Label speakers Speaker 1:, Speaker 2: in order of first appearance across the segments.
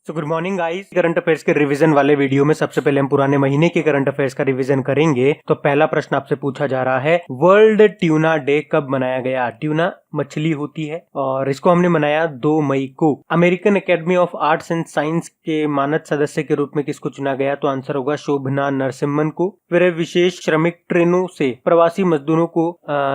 Speaker 1: Good morning guys. Current affairs के revision वाले video में सबसे पहले हम पुराने महीने के करंट अफेयर्स का रिवीजन करेंगे। तो पहला प्रश्न आपसे पूछा जा रहा है, वर्ल्ड ट्यूना डे कब मनाया गया? ट्यूना मछली होती है और इसको हमने मनाया 2 मई को। American academy of arts and science के मानद सदस्य के रूप में किसको चुना गया? तो आंसर होगा शोभना नरसिम्हन को। फिर विशेष श्रमिक ट्रेनों से प्रवासी मजदूरों को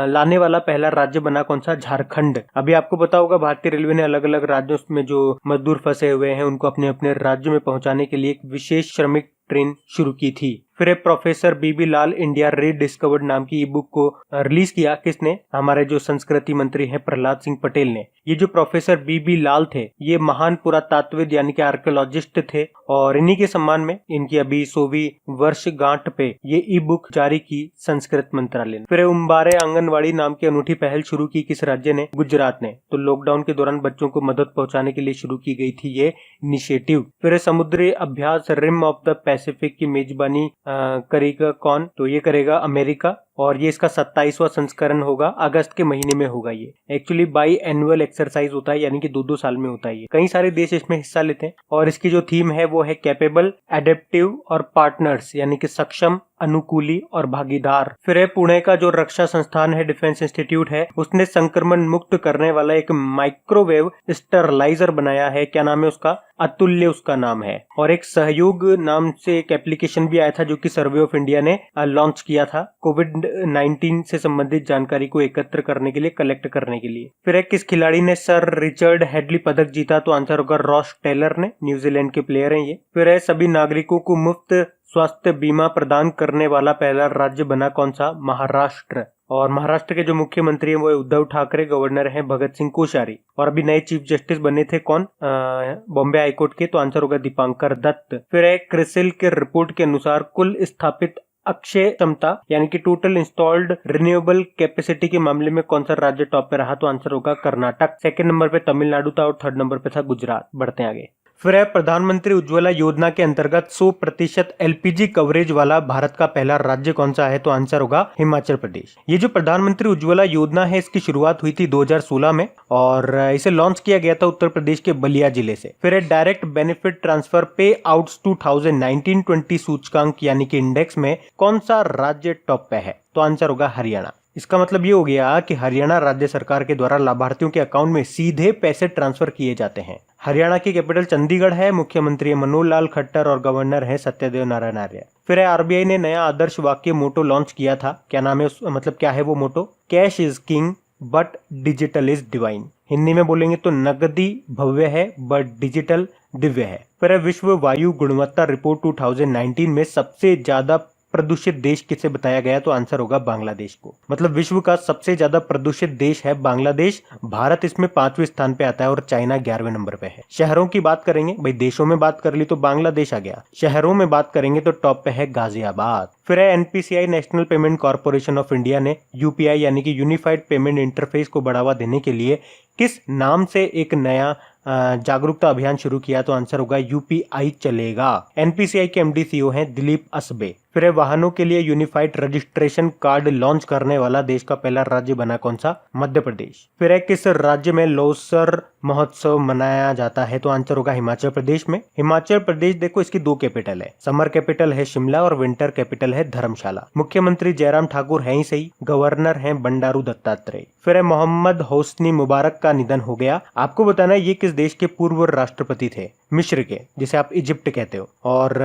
Speaker 1: लाने वाला पहला राज्य बना कौन सा? झारखंड। अभी आपको पता होगा भारतीय रेलवे ने अलग अलग राज्यों में जो मजदूर फंसे हुए हैं उनको अपने अपने राज्य में पहुंचाने के लिए एक विशेष श्रमिक ट्रेन शुरू की थी। फिर प्रोफेसर बीबी लाल इंडिया रीडिस्कवर्ड नाम की ई बुक को रिलीज किया। किसने? हमारे जो संस्कृति मंत्री हैं प्रहलाद सिंह पटेल ने। ये जो प्रोफेसर बीबी लाल थे ये महान पुरातत्वविद यानी कि आर्कियोलॉजिस्ट थे और इन्हीं के सम्मान में इनकी अभी 100वीं वर्षगांठ पे ये ई बुक जारी की संस्कृत मंत्रालय ने। फिर उम्बारे आंगनवाड़ी नाम की अनूठी पहल शुरू की किस राज्य ने? गुजरात ने। तो लॉकडाउन के दौरान बच्चों को मदद पहुंचाने के लिए शुरू की गई थी ये इनिशिएटिव। फिर समुद्री अभ्यास रिम ऑफ द पैसिफिक की मेजबानी करेगा कौन? तो ये करेगा अमेरिका और ये इसका 27वां संस्करण होगा। अगस्त के महीने में होगा। ये एक्चुअली बाई एनुअल एक्सरसाइज होता है यानी कि 2-2 साल में होता है। ये कई सारे देश इसमें हिस्सा लेते हैं और इसकी जो थीम है वो है कैपेबल, एडेप्टिव और पार्टनर्स यानी कि सक्षम, अनुकूली और भागीदार। फिर पुणे का जो रक्षा संस्थान है डिफेंस इंस्टीट्यूट है उसने संक्रमण मुक्त करने वाला एक माइक्रोवेव स्टरलाइजर बनाया है। क्या नाम है उसका? अतुल्य उसका नाम है। और एक सहयोग नाम से एक एप्लीकेशन भी आया था जो कि सर्वे ऑफ इंडिया ने लॉन्च किया था कोविड-19 से संबंधित जानकारी को एकत्र करने के लिए, कलेक्ट करने के लिए। फिर किस खिलाड़ी ने सर रिचर्ड हेडली पदक जीता? तो आंसर होगा रॉस टेलर ने। न्यूजीलैंड के प्लेयर हैं ये। फिर सभी नागरिकों को मुफ्त स्वास्थ्य बीमा प्रदान करने वाला पहला राज्य बना कौन सा? महाराष्ट्र। और महाराष्ट्र के जो मुख्यमंत्री हैं वो उद्धव ठाकरे, गवर्नर हैं भगत सिंह कोश्यारी। और अभी नए चीफ जस्टिस बने थे कौन? बॉम्बे हाईकोर्ट के। तो आंसर होगा दीपांकर दत्त। फिर क्रिसिल के रिपोर्ट के अनुसार कुल स्थापित अक्षय क्षमता यानी कि टोटल इंस्टॉल्ड रिन्यूएबल कैपेसिटी के मामले में कौन सा राज्य टॉप पे रहा? तो आंसर होगा कर्नाटक। सेकंड नंबर पे तमिलनाडु था और थर्ड नंबर पे था गुजरात। बढ़ते आगे। फिर प्रधानमंत्री उज्ज्वला योजना के अंतर्गत 100% एलपीजी कवरेज वाला भारत का पहला राज्य कौन सा है? तो आंसर होगा हिमाचल प्रदेश। ये जो प्रधानमंत्री उज्ज्वला योजना है इसकी शुरुआत हुई थी 2016 में और इसे लॉन्च किया गया था उत्तर प्रदेश के बलिया जिले से। फिर डायरेक्ट बेनिफिट ट्रांसफर पे आउट्स 2019-20 सूचकांक यानी कि इंडेक्स में कौन सा राज्य टॉप पे है? तो आंसर होगा हरियाणा। इसका मतलब ये हो गया कि हरियाणा राज्य सरकार के द्वारा लाभार्थियों के अकाउंट में सीधे पैसे ट्रांसफर किए जाते हैं। हरियाणा की कैपिटल चंडीगढ़ है। मुख्यमंत्री मनोहर लाल खट्टर और गवर्नर है सत्यदेव नारायण आर्य। फिर आरबीआई ने नया आदर्श वाक्य मोटो लॉन्च किया था। क्या नाम है मतलब क्या है वो motto? Cash is king but digital is divine. Hindi में बोलेंगे तो नकदी भव्य है बट डिजिटल दिव्य है। फिर विश्व वायु गुणवत्ता रिपोर्ट 2019 में सबसे ज्यादा प्रदूषित देश किसे बताया गया? तो आंसर होगा बांग्लादेश को। मतलब विश्व का सबसे ज्यादा प्रदूषित देश है बांग्लादेश। भारत इसमें 5वें स्थान पे आता है और चाइना 11वें नंबर पे है। शहरों की बात करेंगे, भाई देशों में बात कर ली तो बांग्लादेश आ गया। शहरों में बात करेंगे तो टॉप पे है गाजियाबाद। फिर NPCI national payment corporation of India ने यूपीआई यानी कि यूनिफाइड पेमेंट इंटरफेस को बढ़ावा देने के लिए किस नाम से एक नया जागरूकता अभियान शुरू किया? तो आंसर होगा यूपीआई चलेगा। एनपीसीआई के एमडी सीईओ हैं दिलीप असबे। फिर वाहनों के लिए यूनिफाइड रजिस्ट्रेशन कार्ड लॉन्च करने वाला देश का पहला राज्य बना कौन सा? मध्य प्रदेश। फिर किस राज्य में लोसर महोत्सव मनाया जाता है? तो आंसर होगा हिमाचल प्रदेश में। हिमाचल प्रदेश देखो इसकी 2 कैपिटल है। समर कैपिटल है शिमला और विंटर कैपिटल है धर्मशाला। मुख्यमंत्री जयराम ठाकुर है ही सही, गवर्नर है बंडारू दत्तात्रेय। फिर मोहम्मद होस्नी मुबारक का निधन हो गया। आपको बताना है ये किस देश के पूर्व राष्ट्रपति थे? मिस्र के, जिसे आप इजिप्ट कहते हो। और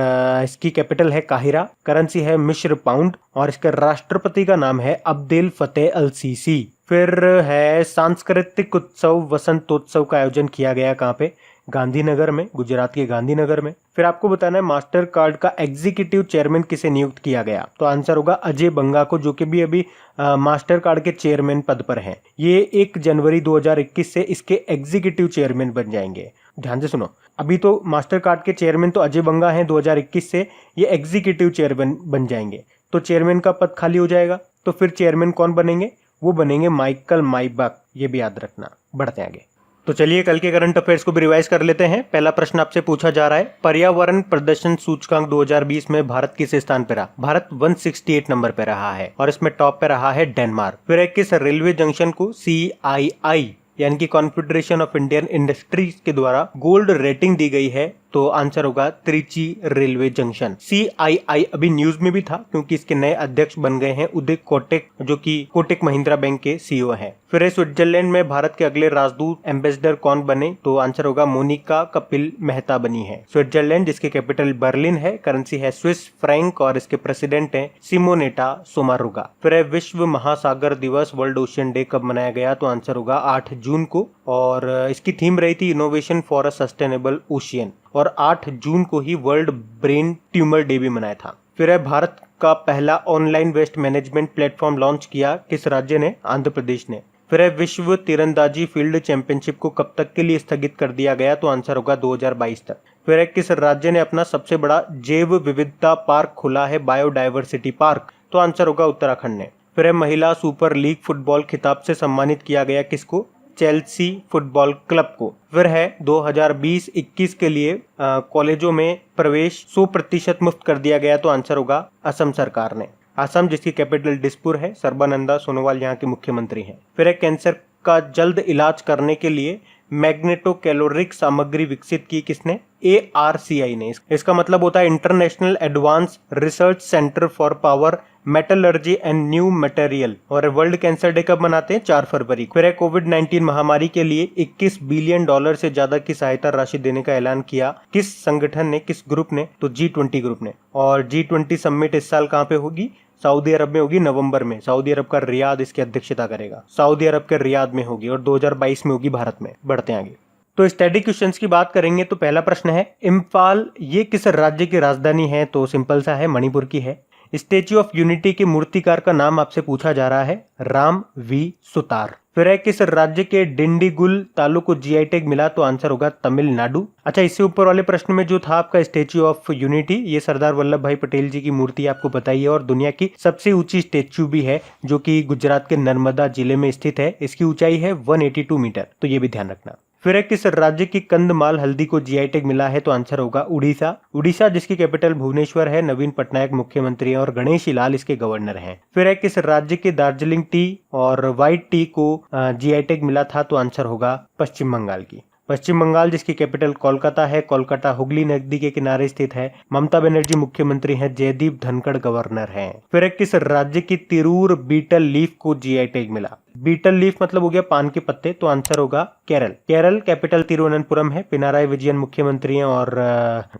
Speaker 1: इसकी कैपिटल है काहिरा। करेंसी है मिस्र पाउंड और इसका राष्ट्रपति का नाम है अब्देल फतेह अल सीसी। फिर है सांस्कृतिक उत्सव वसंतोत्सव का आयोजन किया गया कहाँ पे? गांधीनगर में, गुजरात के गांधीनगर में। फिर आपको बताना है मास्टर कार्ड का एग्जीक्यूटिव चेयरमैन किसे नियुक्त किया गया? तो आंसर होगा अजय बंगा को, जो कि भी अभी मास्टर कार्ड के चेयरमैन पद पर हैं। ये 1 जनवरी 2021 से इसके एग्जीक्यूटिव चेयरमैन बन जाएंगे। ध्यान से सुनो, अभी तो मास्टर कार्ड के चेयरमैन तो अजय बंगा हैं, 2021 से ये एग्जीक्यूटिव चेयरमैन बन जाएंगे। तो चेयरमैन का पद खाली हो जाएगा तो फिर चेयरमैन कौन बनेंगे? वो बनेंगे माइकल माइबक। ये भी याद रखना। बढ़ते आगे। तो चलिए कल के करंट अफेयर्स को भी रिवाइज कर लेते हैं। पहला प्रश्न आपसे पूछा जा रहा है, पर्यावरण प्रदर्शन सूचकांक 2020 में भारत किस स्थान पे रहा? भारत 168 नंबर पे रहा है और इसमें टॉप पे रहा है डेनमार्क। फिर किस रेलवे जंक्शन को CII यानी कि कॉन्फेडरेशन ऑफ इंडियन इंडस्ट्रीज के द्वारा गोल्ड रेटिंग दी गई है? तो आंसर होगा त्रिची रेलवे जंक्शन। CII अभी न्यूज में भी था क्योंकि इसके नए अध्यक्ष बन गए हैं उदय कोटक, जो कि कोटक महिंद्रा बैंक के CEO हैं। फिर स्विट्जरलैंड में भारत के अगले राजदूत एम्बेसडर कौन बने, तो आंसर होगा मोनिका कपिल मेहता बनी है। स्विट्जरलैंड जिसकी कैपिटल बर्लिन है, करेंसी है स्विस फ्रैंक और इसके प्रेसिडेंट हैं सिमोनेटा सोमारुगा। फिर विश्व महासागर दिवस वर्ल्ड ओशियन डे कब मनाया गया, तो आंसर होगा 8 जून को, और इसकी थीम रही थी innovation for a sustainable ocean, और 8 जून को ही वर्ल्ड ब्रेन ट्यूमर डे भी मनाया था। फिर भारत का पहला online waste management platform launch किया किस राज्य ने, आंध्र प्रदेश ने। फिर विश्व तीरंदाजी फील्ड चैंपियनशिप को कब तक के लिए स्थगित कर दिया गया, तो आंसर होगा 2022 तक। फिर किस राज्य ने अपना सबसे बड़ा जैव विविधता पार्क खोला है, बायोडायवर्सिटी पार्क, तो आंसर होगा उत्तराखंड ने। फिर महिला सुपर लीग फुटबॉल खिताब से सम्मानित किया गया किसको, चेल्सी फुटबॉल क्लब को। फिर है 2020-21 के लिए कॉलेजों में प्रवेश 100% मुफ्त कर दिया गया, तो आंसर होगा असम सरकार ने। असम जिसकी कैपिटल दिसपुर है, सर्बानंदा सोनोवाल यहाँ के मुख्यमंत्री हैं। फिर कैंसर का जल्द इलाज करने के लिए मैग्नेटोकैलोरिक सामग्री विकसित की किसने, ARCI ने। इसका मतलब होता है international advance research centre for power metallurgy and new material. और वर्ल्ड कैंसर डे कब मनाते हैं, 4 फरवरी को। फिर कोविड-19 महामारी के लिए $21 बिलियन से ज्यादा की सहायता राशि देने का ऐलान किया किस संगठन ने, किस ग्रुप ने, तो G20 ग्रुप ने। और G20 समिट इस साल कहाँ पे होगी, सऊदी अरब में होगी, नवंबर में। सऊदी अरब का रियाद इसकी अध्यक्षता करेगा, सऊदी अरब के रियाद में होगी, और 2022 में होगी भारत में। बढ़ते हैं आगे, तो स्टडी क्वेश्चंस की बात करेंगे। तो पहला प्रश्न है इम्फाल ये किस राज्य की राजधानी है, तो सिंपल सा है, मणिपुर की है। स्टेच्यू ऑफ यूनिटी के मूर्तिकार का नाम आपसे पूछा जा रहा है, राम वी सुतार। फिर है किस राज्य के डिंडीगुल तालु को GI टैग मिला, तो आंसर होगा तमिलनाडु। अच्छा, इससे ऊपर वाले प्रश्न में जो था आपका स्टेच्यू ऑफ यूनिटी, ये सरदार वल्लभ भाई पटेल जी की मूर्ति आपको बताइए, और दुनिया की सबसे ऊंची स्टेच्यू भी है, जो कि गुजरात के नर्मदा जिले में स्थित है। इसकी ऊंचाई है 182 मीटर, तो ये भी ध्यान रखना। फिर किस राज्य की कंदमाल हल्दी को GI टैग मिला है, तो आंसर होगा उड़ीसा। उड़ीसा जिसकी कैपिटल भुवनेश्वर है, नवीन पटनायक मुख्यमंत्री हैं और गणेशी लाल इसके गवर्नर हैं। फिर किस राज्य के दार्जिलिंग टी और व्हाइट टी को GI टैग मिला था, तो आंसर होगा पश्चिम बंगाल की। पश्चिम बंगाल जिसकी कैपिटल कोलकाता है, कोलकाता हुगली नदी के किनारे स्थित है। ममता बनर्जी मुख्यमंत्री हैं, जयदीप धनखड़ गवर्नर हैं। फिर किस राज्य की तिरूर बीटल लीफ को GI टैग मिला, बीटल लीफ मतलब हो गया पान के पत्ते, तो आंसर होगा केरल। केरल कैपिटल तिरुवनंतपुरम है, पिनाराई विजयन मुख्यमंत्री हैं और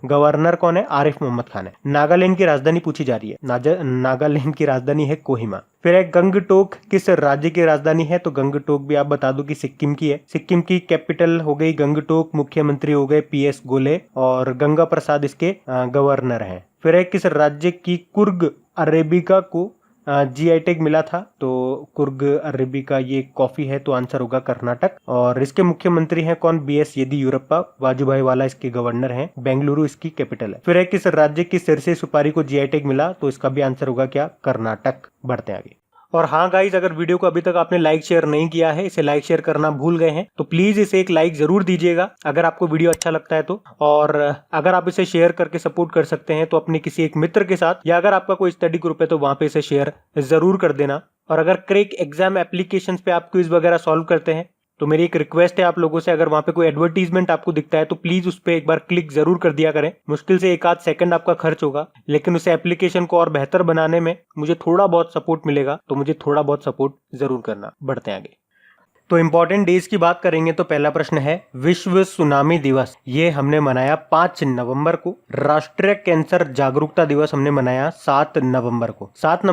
Speaker 1: गवर्नर कौन है, आरिफ मोहम्मद खान है। नागालैंड की राजधानी पूछी जा रही है, नागालैंड की राजधानी है कोहिमा। फिर गंगटोक किस राज्य की राजधानी है, तो गंगटोक भी आप बता दो कि सिक्किम की है। सिक्किम की कैपिटल हो गई गंगटोक, मुख्यमंत्री हो गए PS गोले और गंगा प्रसाद इसके गवर्नर हैं। फिर किस राज्य की कुर्ग अरेबिका को GI टैग मिला था, तो कुर्ग अरेबिका ये कॉफी है, तो आंसर होगा कर्नाटक। और इसके मुख्यमंत्री हैं कौन, BS येदियुरप्पा, वाजुभाई वाला इसके गवर्नर हैं, बेंगलुरु इसकी कैपिटल है। फिर किस राज्य की सिरसे सुपारी को GI टैग मिला, तो इसका भी आंसर होगा क्या, कर्नाटक। बढ़ते आगे। और हाँ गाइज, अगर वीडियो को अभी तक आपने लाइक शेयर नहीं किया है, इसे लाइक शेयर करना भूल गए हैं, तो प्लीज इसे एक लाइक जरूर दीजिएगा अगर आपको वीडियो अच्छा लगता है तो। और अगर आप इसे शेयर करके सपोर्ट कर सकते हैं तो अपने किसी एक मित्र के साथ, या अगर आपका कोई स्टडी ग्रुप है तो वहां पे इसे शेयर जरूर कर देना। और अगर क्रैक एग्जाम एप्लीकेशंस पे आप क्विज वगैरह सॉल्व करते हैं तो मेरी एक रिक्वेस्ट है आप लोगों से, अगर वहां पे कोई एडवर्टीजमेंट आपको दिखता है तो प्लीज उस पर एक बार क्लिक जरूर कर दिया करें। मुश्किल से 1 आध सेकंड आपका खर्च होगा, लेकिन उस एप्लीकेशन को और बेहतर बनाने में मुझे थोड़ा बहुत सपोर्ट मिलेगा, तो मुझे थोड़ा बहुत सपोर्ट जरूर करना। बढ़ते हैं आगे। तो इम्पोर्टेंट डेज की बात करेंगे तो पहला प्रश्न है विश्व सुनामी दिवस, ये हमने मनाया 5 नवंबर को। राष्ट्रीय कैंसर जागरूकता दिवस हमने मनाया 7 नवंबर को। 7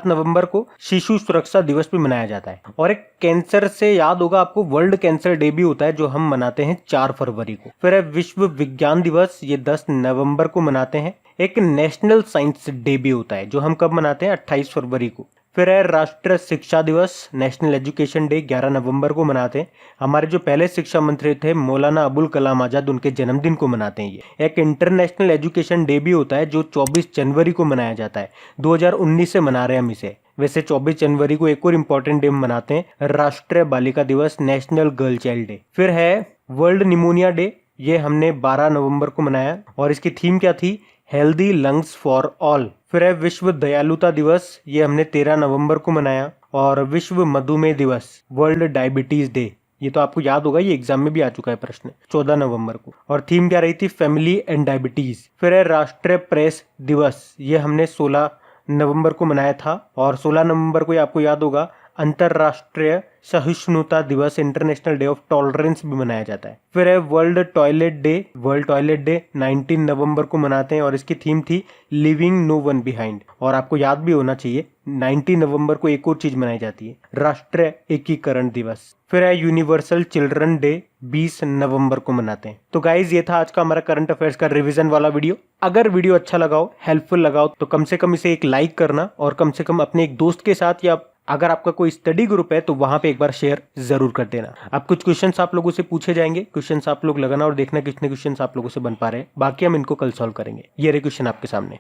Speaker 1: नवंबर को शिशु सुरक्षा दिवस भी मनाया जाता है। और एक कैंसर से याद होगा आपको, वर्ल्ड कैंसर डे भी होता है जो हम मनाते हैं 4 फरवरी को। फिर है विश्व विज्ञान दिवस, ये 10 नवंबर को मनाते हैं। एक नेशनल साइंस डे भी होता है जो हम कब मनाते हैं, 28 फरवरी को। फिर है राष्ट्रीय शिक्षा दिवस, नेशनल एजुकेशन डे, 11 नवंबर को मनाते हैं। हमारे जो पहले शिक्षा मंत्री थे मौलाना अबुल कलाम आजाद, उनके जन्मदिन को मनाते हैं ये। एक इंटरनेशनल एजुकेशन डे भी होता है जो 24 जनवरी को मनाया जाता है, 2019 से मना रहे हैं हम इसे। वैसे 24 जनवरी को एक और इम्पोर्टेंट डे मनाते हैं, राष्ट्रीय बालिका दिवस, नेशनल गर्ल चाइल्ड डे। फिर है वर्ल्ड निमोनिया डे, ये हमने 12 नवंबर को मनाया और इसकी थीम क्या थी, हेल्दी लंग्स फॉर ऑल। फिर है विश्व दयालुता दिवस, ये हमने 13 नवंबर को मनाया। और विश्व मधुमेह दिवस, वर्ल्ड डायबिटीज डे, ये तो आपको याद होगा, ये एग्जाम में भी आ चुका है प्रश्न 14 नवंबर को। और थीम क्या रही थी? Family and diabetes. फिर है राष्ट्रीय प्रेस दिवस, ये हमने 16 नवंबर को मनाया था। और 16 नवंबर को ये आपको याद होगा अंतरराष्ट्रीय सहिष्णुता दिवस, इंटरनेशनल डे ऑफ टॉलरेंस भी मनाया जाता है। फिर है world toilet day. World toilet day 19 नवंबर को मनाते हैं और इसकी थीम थी लिविंग नो वन बिहाइंड। और आपको याद भी होना चाहिए 19 नवंबर को एक और चीज मनाई जाती है, राष्ट्रीय एकीकरण दिवस। फिर है यूनिवर्सल चिल्ड्रन डे, 20 नवंबर को मनाते हैं। तो गाइज ये था आज का हमारा करंट अफेयर्स का रिवीजन वाला वीडियो। अगर वीडियो अच्छा लगाओ, हेल्पफुल लगाओ, तो कम से कम इसे एक लाइक करना और कम से कम अपने एक दोस्त के साथ, या अगर आपका कोई स्टडी ग्रुप है तो वहां पे एक बार शेयर जरूर कर देना। अब कुछ क्वेश्चंस आप लोगों से पूछे जाएंगे, क्वेश्चंस आप लोग लगाना और देखना कितने क्वेश्चंस आप लोगों से बन पा रहे हैं। बाकी हम इनको कल सॉल्व करेंगे। ये रहे क्वेश्चन आपके सामने।